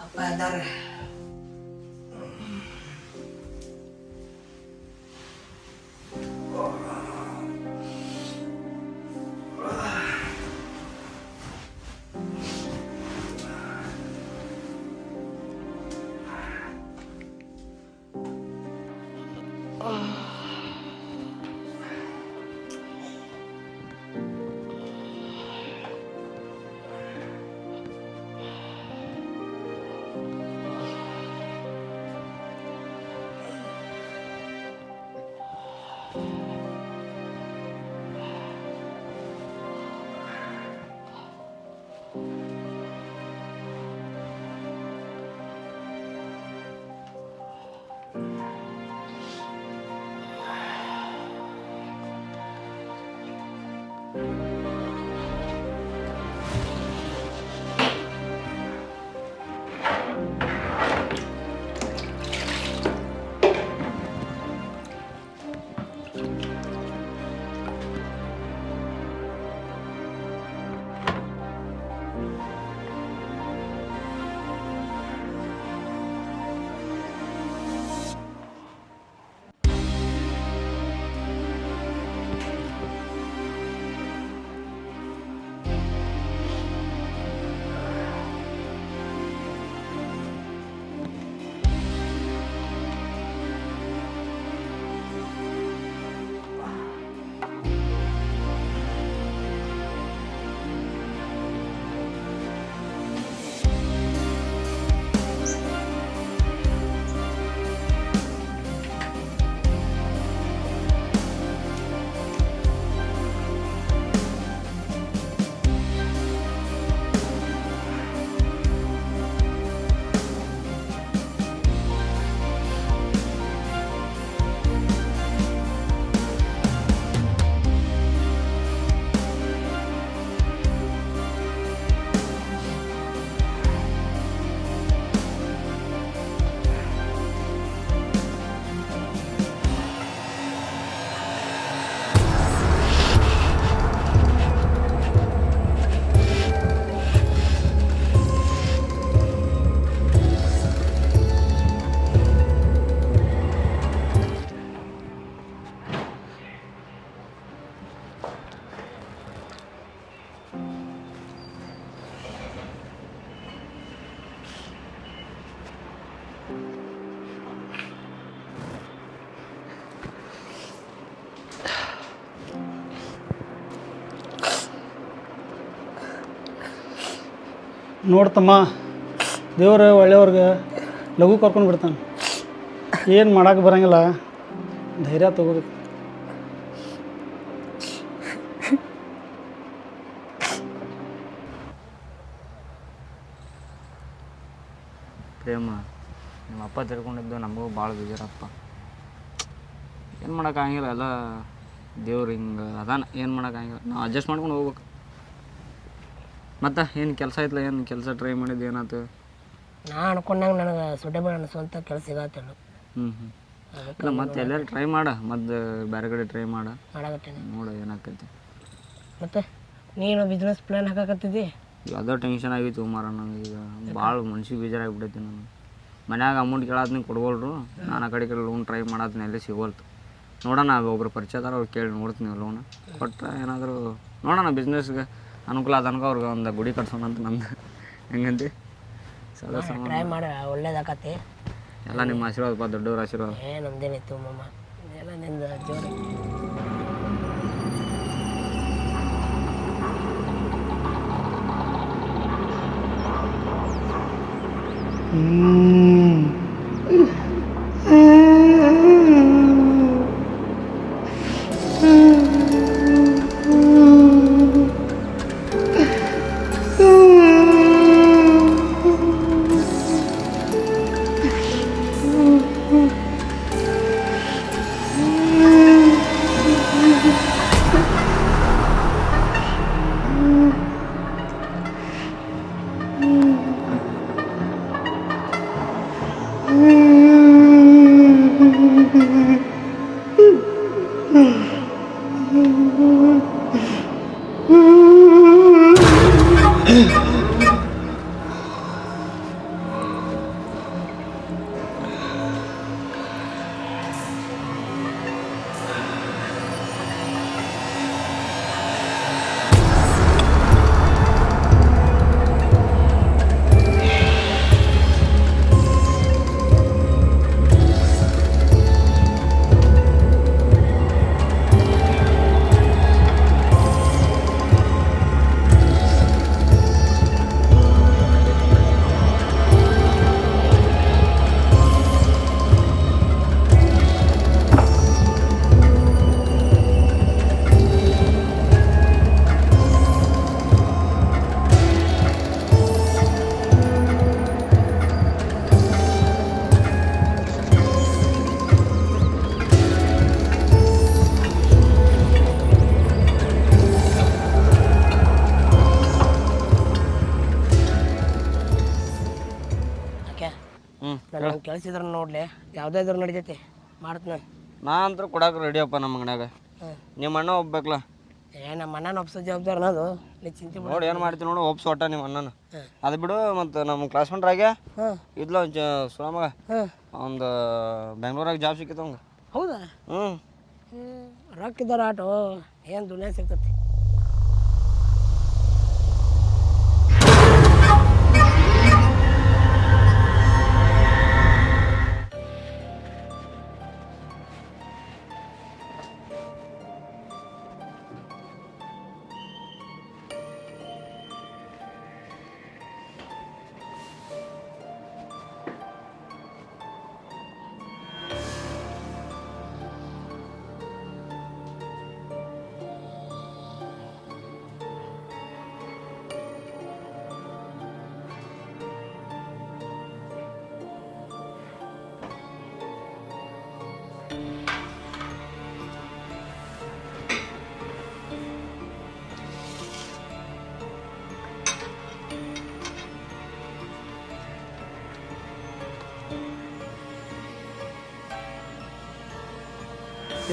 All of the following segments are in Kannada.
ಅಪ್ಪ ಅದಾರ. ನೋಡ್ತಮ್ಮ, ದೇವ್ರು ಒಳ್ಳೆಯವ್ರಿಗೆ ಲಘು ಕರ್ಕೊಂಡು ಬಿಡ್ತಾನೆ. ಏನು ಮಾಡೋಕೆ ಬರೋಂಗಿಲ್ಲ, ಧೈರ್ಯ ತಗೋಬೇಕು. ಪ್ರೇಮ, ನಿಮ್ಮ ಅಪ್ಪ ತಿಳ್ಕೊಂಡಿದ್ದು ನಮಗೂ ಭಾಳ ಬೇಜಾರಪ್ಪ. ಏನು ಮಾಡೋಕ್ಕಾಗಿಲ್ಲ, ಎಲ್ಲ ದೇವ್ರು ಹಿಂಗೆ ಅದಾನ, ಏನು ಮಾಡೋಕ್ಕಾಗಿಲ್ಲ. ನಾವು ಅಡ್ಜಸ್ಟ್ ಮಾಡ್ಕೊಂಡು ಹೋಗ್ಬೇಕು. ಮತ್ತು ಏನು ಕೆಲಸ ಐತಲ್ಲ, ಏನು ಕೆಲಸ ಟ್ರೈ ಮಾಡಿದ್ದು ಏನಾಯ್ತು? ನಾ ಅನ್ಕೊಂಡಂಗೆ ನನಗೆ ಸೂಟೇಬಲ್ ಅನಿಸುವಂಥ ಕೆಲಸ ಸಿಗತ್ತಿಲ್ಲ. ಇಲ್ಲ, ಮತ್ತೆ ಎಲ್ಲರೂ ಟ್ರೈ ಮಾಡ, ಮತ್ತು ಬೇರೆ ಕಡೆ ಟ್ರೈ ಮಾಡಾಕತ್ತೇನೆ. ನೋಡು ಏನಾಕೈತಿ. ಮತ್ತು ನೀನು ಬಿಸ್ನೆಸ್ ಪ್ಲ್ಯಾನ್ ಹಾಕಾಕತ್ತಿದ್ದಿ? ಯಾವುದೋ ಟೆನ್ಷನ್ ಆಗಿತ್ತು ಮಾರ, ನನಗೆ ಈಗ ಭಾಳ ಮನ್ಸಿಗೆ ಬೇಜಾರಾಗಿಬಿಟ್ಟೈತಿ. ನಾನು ಮನ್ಯಾಗ ಅಮೌಂಟ್ ಕೇಳಾದ್ನಿ ಕೊಡ್ಬೋಲ್ರು. ನಾನು ಆ ಕಡೆ ಲೋನ್ ಟ್ರೈ ಮಾಡಾದ್ನಿ, ಎಲ್ಲಿ ಸಿಗೋಲ್ತು. ನೋಡೋಣ, ಒಬ್ರು ಪರಿಚಯದಾರ ಅವ್ರು ಕೇಳಿ ನೋಡ್ತೀನಿ ಲೋನ್ ಕೊಟ್ಟರೆ ಏನಾದರೂ ನೋಡೋಣ. ಬಿಸ್ನೆಸ್ಗೆ ಅನುಕೂಲ ಆದ ತನಕ ಅವ್ರಿಗೆ ಒಂದು ಗುಡಿ ಕಟ್ಸೋಣ ಅಂತ ನಂದು. ಹೆಂಗಂತಿ? ಟ್ರೈ ಮಾಡಿ, ಒಳ್ಳೇದಾಕತಿ. ಎಲ್ಲ ನಿಮ್ಮ ಆಶೀರ್ವಾದಪ್ಪ, ದೊಡ್ಡವ್ರ ಆಶೀರ್ವಾದ. ನಮ್ದೇನಿತ್ತು ಮಮ್ಮ, ಎಲ್ಲ ನಿಂದು ಜೋರು. ಯಾಕೆ ಹ್ಞೂ ನಾನು ಕೆಲಸಿದ್ರ ನೋಡ್ಲಿ ಯಾವುದೇ ಇದ್ರು ನಡಿತೈತಿ ಮಾಡ್ತೀನಿ ನಾ ಅಂತೂ ಕೊಡಕ್ಕೆ ರೆಡಿಯಪ್ಪ ನಮ್ಮ ಮನ್ಯಾಗ. ನಿಮ್ಮ ಅಣ್ಣ ಒಬ್ಬೇಕಲ್ಲ. ನಮ್ಮ ಅಣ್ಣನ ಒಪ್ಸೋ ಜವಾಬ್ದಾರಿ ಅನ್ನೋದು ನೀ ಚಿಂತೆ ನೋಡಿ ಏನು ಮಾಡ್ತೀನಿ ನೋಡು, ಒಪ್ಸು ಒಟ್ಟ ನಿಮ್ಮ ಅಣ್ಣನ. ಅದು ಬಿಡು, ಮತ್ತು ನಮ್ಮ ಕ್ಲಾಸ್ಮೇಟ್ರಾಗೆ ಇದ್ಲ ಸುಳಮಗ ಒಂದು ಬೆಂಗ್ಳೂರಾಗ ಜಾಬ್ ಸಿಕ್ಕಿತ್ತು ಅವಂಗೆ. ಹೌದಾ? ಹ್ಞೂ ರೊಕ್ಕ ಇದ್ದಾರ ಆಟೋ ಏನು ದುನಿಯಾ ಸಿಗ್ತತಿ.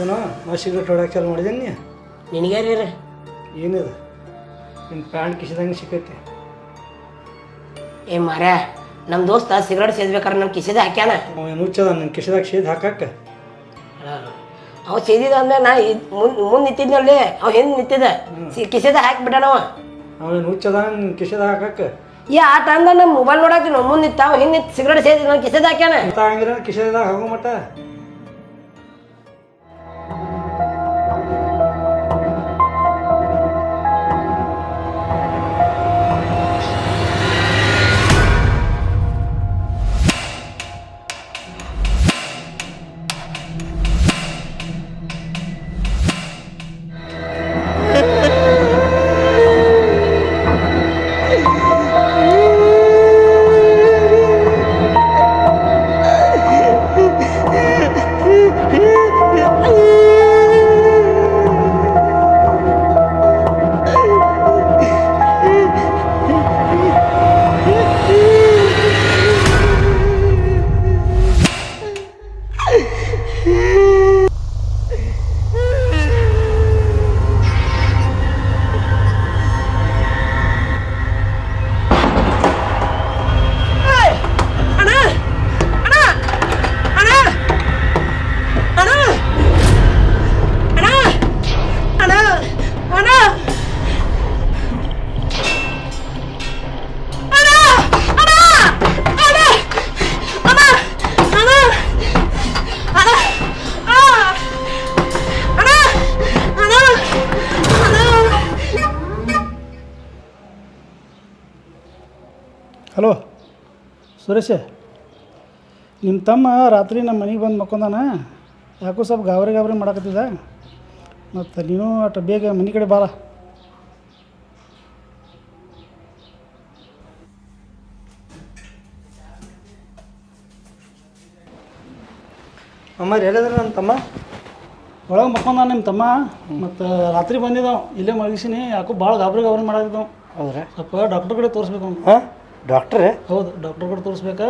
ಏನೋ ನಾ ಸಿಗರೇಟ್ ಹೊಡ್ಯಾಕೆ ಚಾಲು ಮಾಡಿದ್ದೀನಿ ನೀ. ನಿನಗ್ಯಾರೀ ಏನಿದೆ ನಿಮ್ಮ ಪ್ಯಾಂಟ್ ಕಿಸಿದಂಗೆ ಸಿಕ್ಕೈತಿ. ಏ ಮಾರ್ಯ, ನಮ್ಮ ದೋಸ್ತ ಸಿಗರೇಟ್ ಸೇದ್ಬೇಕಾರೆ ನಮ್ಮ ಕಿಸೆದ ಹಾಕ್ಯಾನ. ಏನು ಹುಚ್ಚದ ನನ್ನ ಕಿಸಿದಾಗ ಸೇದ್ ಹಾಕಕ್ಕೆ. ಅವ ಸೇದಿದ ಅಂದ್ರೆ ನಾ ಮುಂದೆ ನಿಂತಿದ್ನಲ್ಲಿ, ಅವ ಹಿಂದೆ ನಿಂತಿದ್ದ ಕಿಸೆದ ಹಾಕಿಬಿಟ್ಟಾನವ. ಅವೇನು ಹುಚ್ಚದ ನಿನ್ನ ಕಿಸಿದಾಗ ಹಾಕಕ್ಕೆ. ಆಟ ಅಂದ ನಮ್ಮ ಮೊಬೈಲ್ ನೋಡಾಕ್ತಿ ನಾವು ಮುಂದೆ ನಿಂತ, ಅವ ಹಿಂದೆ ನಿಂತು ಸಿಗರೇಟ್ ಸೇದಿ ನಾನು ಕಿಸೆದ ಹಾಕ್ಯಾನ. ಅಂತ ಹಂಗಿರ ಕಿಸಿದಾಗ ಹೋಗೋ ಮಟ್ಟ. ಹಲೋ ಸುರೇಶ, ನಿಮ್ಮ ತಮ್ಮ ರಾತ್ರಿ ನಮ್ಮ ಮನೆಗೆ ಬಂದು ಮಕ್ಕೊಂದಾನ. ಯಾಕೋ ಸ್ವಲ್ಪ ಗಾಬರಿ ಮಾಡಕತ್ತಿದ್ದ. ಮತ್ತು ನೀನು ಅಷ್ಟು ಬೇಗ ಮನೆ ಕಡೆ ಬಾರ. ಅಮ್ಮ ಹೇಳಿದ್ರೆ ನನ್ನ ತಮ್ಮ ಒಳಗೆ ಮಕ್ಕೊಂದಾನ ನಿಮ್ಮ ತಮ್ಮ. ಮತ್ತು ರಾತ್ರಿ ಬಂದಿದ್ದಾವೆ, ಇಲ್ಲೇ ಮಲಗಿಸಿನಿ. ಯಾಕೋ ಭಾಳ ಗಾಬರಿ ಮಾಡಾಕಿದ್ದಾವೆ. ಹೌದ್ರಾ? ಸ್ವಲ್ಪ ಡಾಕ್ಟ್ರ್ ಕಡೆ ತೋರಿಸ್ಬೇಕು ಅವ್ನು. ಹಾಂ, ಡಾಕ್ಟ್ರೇ? ಹೌದು, ಡಾಕ್ಟ್ರ್ ಕಡೆ ತೋರಿಸ್ಬೇಕಾ.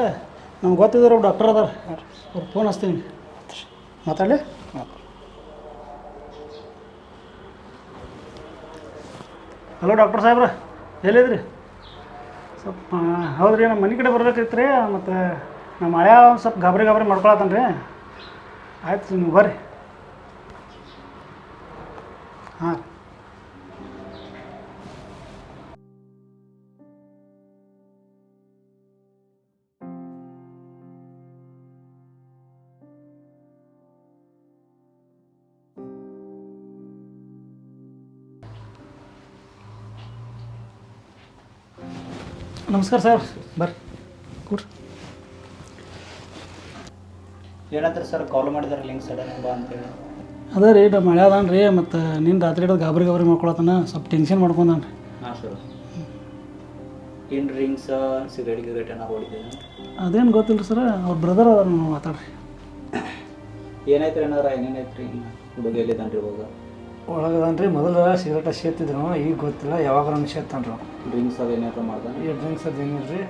ನಮ್ಗೆ ಗೊತ್ತಿದ್ದಾರೆ, ಅವ್ರು ಡಾಕ್ಟರ್ ಅದಾರ. ಅವ್ರು ಫೋನ್ ಹಚ್ತೀನಿ. ಮಾತಾಡಲಿ. ಹಲೋ ಡಾಕ್ಟರ್ ಸಾಹೇಬ್ರ, ಎಲ್ಲಿದ್ರಿ? ಸ್ವಲ್ಪ ಹೌದು ರೀ, ನಮ್ಮ ಮನೆ ಕಡೆ ಬರ್ಬೇಕಿತ್ತು ರೀ. ಮತ್ತು ನಮ್ಮ ಹಳೆಯ ಒಂದು ಸ್ವಲ್ಪ ಗಾಬರಿ ಮಾಡ್ಕೊಳತ್ತಾನ ರೀ. ಆಯ್ತು ನೀವು ಬರ್ರಿ. ಹಾಂ. ನಮಸ್ಕಾರ ಸರ್, ಬರ್ರಿ ಕೂಡ್ರಿ. ಏನಂತಾರೆ ಸರ್, ಕಾಲ್ ಮಾಡಿದಾರೆ ಲಿಂಕ್ ಸಡನ್ ಬಾ ಅಂತೇಳಿ? ಅದೇ ರೀ, ನಮ್ಮ ಮಳೆ ಅದಾನ ರೀ. ಮತ್ತು ನಿನ್ನ ರಾತ್ರಿ ಹಿಡಿದು ಗಾಬರಿ ಮಾಡ್ಕೊಳತ್ತಾನ, ಸ್ವಲ್ಪ ಟೆನ್ಷನ್ ಮಾಡ್ಕೊಂಡಾನ ರೀ. ಹಾಂ ಸರ್. ಏನು ಡ್ರಿಂಕ್ಸ್ ಸಿಗರೇಟ್ ಏನಾರು ಹೊಡಿದ್ದೀವಿ? ಅದೇನು ಗೊತ್ತಿಲ್ಲ ರೀ ಸರ್, ಅವ್ರ ಬ್ರದರ್ ಅದಾರ, ನಾವು ಮಾತಾಡ್ರಿ. ಏನಾಯ್ತು ಏನಾರ ಏನೇನಾಯ್ತು ರೀ? ಹುಡುಗ ಎಲ್ಲಿದ್ದಾನೆ ರೀ ಇವಾಗ? ಒಳಗದಾನ ರೀ. ಮೊದಲು ಸಿಗರೇಟ ಸೇತಿದ್ರು, ಈಗ ಗೊತ್ತಿಲ್ಲ ಯಾವಾಗ ನಮ್ಗೆ ಸೇತಾನ್ರಿ. ಡ್ರಿಂಕ್ಸ್ ಅದು ಏನಾದ್ರು ಮಾಡ್ದಾನೆ? ಈ ಡ್ರಿಂಕ್ಸ್ ಅದು ಏನಿಲ್ಲ ರೀ,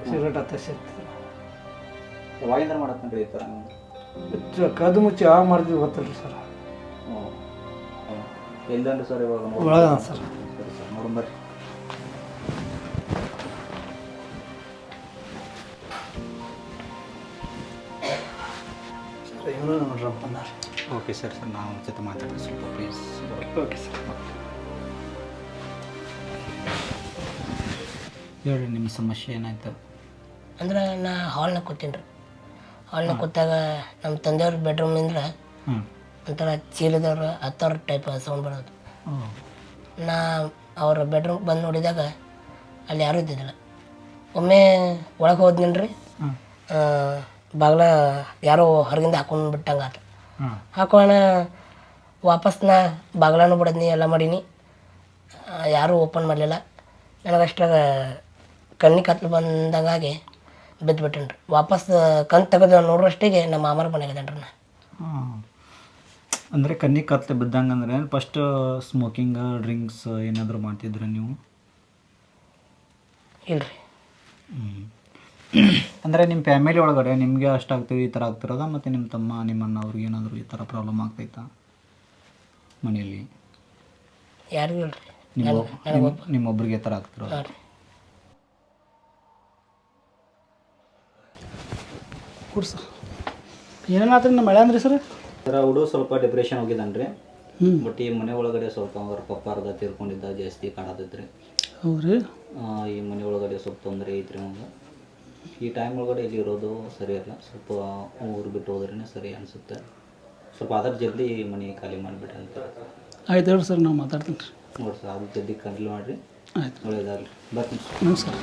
ಸಿಗರೇಟ್ ಹತ್ತ ಸೇತಿದ್ರು. ಯಾವಾಗಿಂದ ಮಾಡತ್ತಾನೆ ರೀ ಈ ಥರ? ಕದ್ದು ಮುಚ್ಚಿ ಯಾವಾಗ ಮಾಡ್ತೀವಿ ಗೊತ್ತಿಲ್ಲ ರೀ ಸರ್. ಹ್ಞೂ. ಎಲ್ಲಂದ್ರೆ ಸರ್ ಇವಾಗ? ಒಳಗದಾನ ಸರ್. ಸರಿ ಸರ್, ನೋಡಂಬರ್ರಿ. Okay sir. ನಾವು ಜೊತೆ ಮಾತಾಡಿ ಸ್ವಲ್ಪ ಪ್ಲೀಸ್. Okay sir. ಹೇಳ್ರಿ, ನಿಮ್ಮ ಸಮಸ್ಯೆ ಏನಾಯ್ತು? ಅಂದ್ರೆ ನಾ ಹಾಲ್ನಾಗ ಕೂತೀನಿ ರೀ. ಹಾಲ್ನಾಗ ಕೂತಾಗ ನಮ್ಮ ತಂದೆಯವ್ರ ಬೆಡ್ರೂಮಿಂದ ಒಂಥರ ಚೀಲದವ್ರು ಹತ್ತವ್ರ ಟೈಪ್ ಸೌಂಡ್ ಬರೋದು. ನಾ ಅವ್ರ ಬೆಡ್ರೂಮ್ ಬಂದು ನೋಡಿದಾಗ ಅಲ್ಲಿ ಯಾರೂ ಇದ್ದಿದ್ದಿಲ್ಲ. ಒಮ್ಮೆ ಒಳಗೆ ಹೋದ್ನಿ ರೀ, ಬಾಗ್ಲ ಯಾರೋ ಹೊರಗಿಂದ ಹಾಕೊಂಡು ಬಿಟ್ಟಂಗೆ ಆತು. ಹಾಕೋಣ ವಾಪಸ್ ನಾ ಬಾಗ್ಲನೂ ಬಿಡದ್ನಿ, ಎಲ್ಲ ಮಾಡೀನಿ, ಯಾರೂ ಓಪನ್ ಮಾಡಲಿಲ್ಲ. ನನಗಷ್ಟಾಗ ಕಣ್ಣಿಗೆ ಕತ್ಲು ಬಂದಂಗಾಗಿ ಬಿದ್ದುಬಿಟ್ಟೇನಿ ರೀ. ವಾಪಸ್ ಕಣ್ ತೆಗೆದು ನೋಡ್ರಷ್ಟಿಗೆ ನಮ್ಮ ಮಾಮಾರ ಮನೆಗಿದ್ದಾನೆ ರೀ. ನಾ ಅಂದರೆ ಕಣ್ಣಿಗೆ ಕತ್ಲೆ ಬಿದ್ದಂಗೆ ಅಂದರೆ ಫಸ್ಟ್ ಸ್ಮೋಕಿಂಗ್ ಡ್ರಿಂಕ್ಸ್ ಏನಾದರೂ ಮಾಡ್ತಿದ್ರೆ ನೀವು? ಇಲ್ರಿ. ಅಂದರೆ ನಿಮ್ಮ ಫ್ಯಾಮಿಲಿ ಒಳಗಡೆ ನಿಮಗೆ ಅಷ್ಟಾಗ್ತೀವಿ ಈ ಥರ ಆಗ್ತಿರೋದ, ಮತ್ತು ನಿಮ್ಮ ತಮ್ಮ ನಿಮ್ಮ ಅಣ್ಣ ಅವ್ರಿಗೆ ಏನಾದರೂ ಈ ಥರ ಪ್ರಾಬ್ಲಮ್ ಆಗ್ತೈತಾ ಮನೆಯಲ್ಲಿ? ಯಾರಿಗೂ ಇಲ್ರಿ, ನಿಮ್ಮೊಬ್ರಿಗೆ ಈ ಥರ ಆಗ್ತಿರೋದು? ಹಾಂ ರೀ. ಕೊಡಿ ಸರ್. ಏನೇನಾತ್ರಿ ನಮ್ಮ ಮಳೆ ಅಂದ್ರಿ ಸರ್? ಸರ್, ಹುಡುಗ ಸ್ವಲ್ಪ ಡಿಪ್ರೆಷನ್ ಹೋಗಿದ್ದಾನೆ ರೀ. ಬಟ್ ಈ ಮನೆ ಒಳಗಡೆ ಸ್ವಲ್ಪ ಅವ್ರ ಪಪ್ಪ ಅರ್ಧ ತೀರ್ಕೊಂಡಿದ್ದ, ಜಾಸ್ತಿ ಕಾಣತೈತ್ರಿ. ಹೌದು ರೀ. ಈ ಮನೆ ಒಳಗಡೆ ಸ್ವಲ್ಪ ತೊಂದರೆ ಐತ್ರಿ ಅವಂಗೆ. ಈ ಟೈಮ್ ಒಳಗಡೆ ಇಲ್ಲಿ ಇರೋದು ಸರಿ ಅಲ್ಲ. ಸ್ವಲ್ಪ ಊರು ಬಿಟ್ಟು ಹೋದ್ರೇ ಸರಿ ಅನಿಸುತ್ತೆ. ಸ್ವಲ್ಪ ಅದ್ರ ಜಲ್ದಿ ಮನೆ ಖಾಲಿ ಮಾಡಿಬಿಟ್ರಿ ಅಂತ. ಆಯ್ತು ಹೇಳ್ರಿ ಸರ್, ನಾವು ಮಾತಾಡ್ತೀನಿ ರೀ. ನೋಡಿ ಸರ್, ಅದ್ರ ಜಲ್ದಿ ಖಾಲಿ ಮಾಡಿರಿ. ಆಯ್ತು, ಒಳ್ಳೇದಾಗಲಿ. ಬರ್ತೀನಿ ಸರ್. ನಮಸ್ಕಾರ.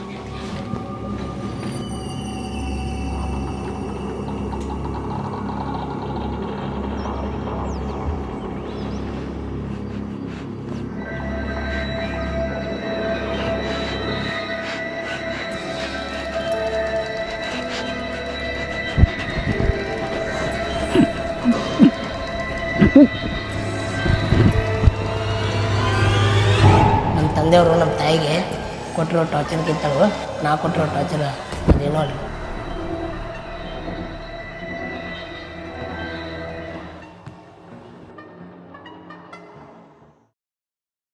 ನಮ್ಮ ತಂದೆಯವರು ನಮ್ಮ ತಾಯಿಗೆ ಕೊಟ್ಟಿರೋ ಟಾರ್ಚರ್ಗಿಂತಲೂ ನಾ ಕೊಟ್ಟಿರೋ ಟಾರ್ಚರ್ ಅದೇನೋ ಅಲ್ಲ.